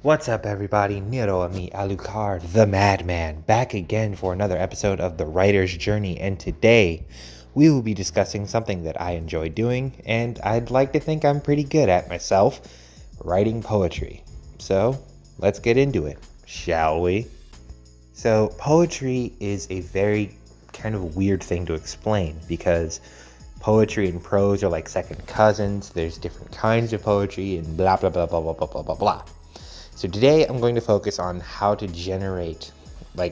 What's up, everybody? Neroamee, Alucard, the Madman, back again for another episode of The Writer's Journey, and today we will be discussing something that I enjoy doing, and I'd like to think I'm pretty good at myself, writing poetry. So, let's get into it, shall we? So, poetry is a very kind of weird thing to explain, because poetry and prose are like second cousins. There's different kinds of poetry and blah, blah, blah, blah, blah, blah, blah, blah, blah. So today I'm going to focus on how to generate,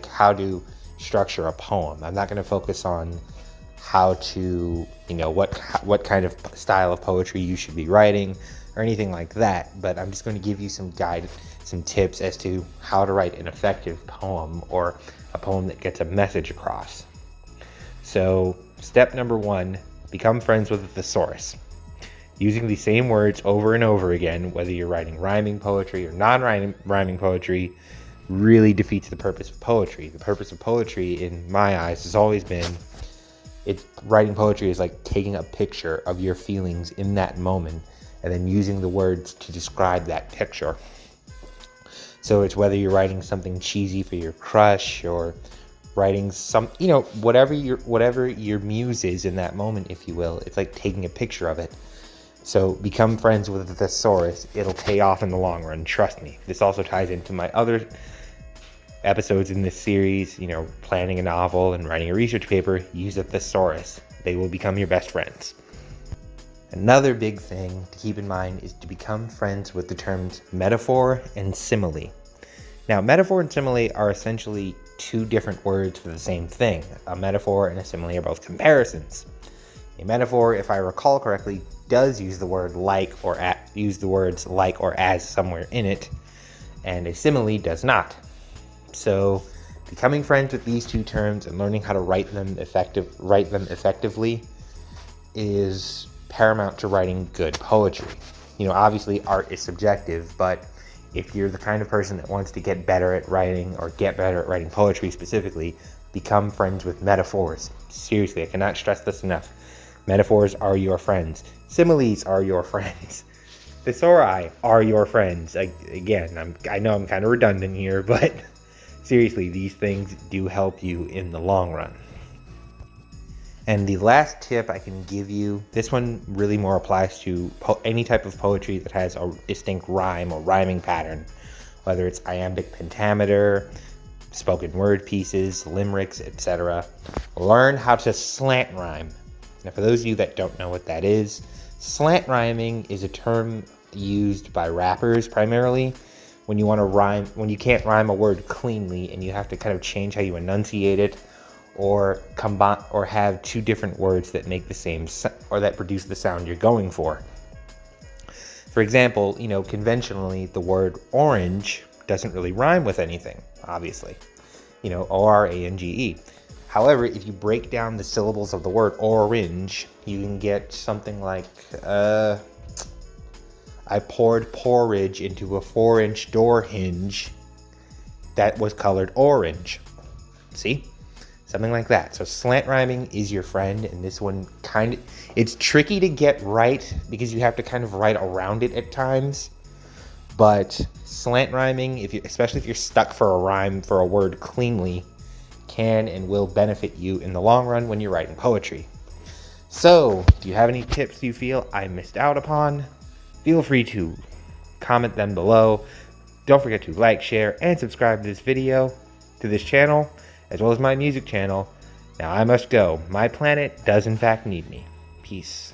how to structure a poem. I'm not going to focus on how to, what kind of style of poetry you should be writing or anything like that. But I'm just going to give you some tips as to how to write an effective poem or a poem that gets a message across. So step number 1, become friends with a thesaurus. Using the same words over and over again, whether you're writing rhyming poetry or non-rhyming poetry, really defeats the purpose of poetry. The purpose of poetry, in my eyes, has always been, writing poetry is like taking a picture of your feelings in that moment and then using the words to describe that picture. So it's whether you're writing something cheesy for your crush or writing some, whatever your muse is in that moment, if you will. It's like taking a picture of it. So become friends with the thesaurus. It'll pay off in the long run, trust me. This also ties into my other episodes in this series, planning a novel and writing a research paper. Use a thesaurus. They will become your best friends. Another big thing to keep in mind is to become friends with the terms metaphor and simile. Now, metaphor and simile are essentially two different words for the same thing. A metaphor and a simile are both comparisons. A metaphor, if I recall correctly, does use the word use the words like or as somewhere in it, and a simile does not. So becoming friends with these two terms and learning how to write them effectively is paramount to writing good poetry. Obviously art is subjective, but if you're the kind of person that wants to get better at writing or get better at writing poetry specifically, become friends with metaphors. Seriously, I cannot stress this enough. Metaphors are your friends. Similes are your friends. Thesauri are your friends. I know I'm kind of redundant here, but seriously, these things do help you in the long run. And the last tip I can give you, this one really more applies to any type of poetry that has a distinct rhyme or rhyming pattern, whether it's iambic pentameter, spoken word pieces, limericks, etc. Learn how to slant rhyme. Now, for those of you that don't know what that is, slant rhyming is a term used by rappers primarily when you want to rhyme, when you can't rhyme a word cleanly and you have to kind of change how you enunciate it, or combine or have two different words that make the same or that produce the sound you're going for. For example, conventionally the word orange doesn't really rhyme with anything, obviously. O-R-A-N-G-E. However, if you break down the syllables of the word orange, you can get something like, I poured porridge into a 4-inch door hinge that was colored orange. See? Something like that. So slant rhyming is your friend, and this one it's tricky to get right because you have to kind of write around it at times. But slant rhyming, especially if you're stuck for a rhyme for a word cleanly, can and will benefit you in the long run when you're writing poetry. So, do you have any tips you feel I missed out upon? Feel free to comment them below. Don't forget to like, share, and subscribe to this channel, as well as my music channel. Now I must go. My planet does in fact need me. Peace.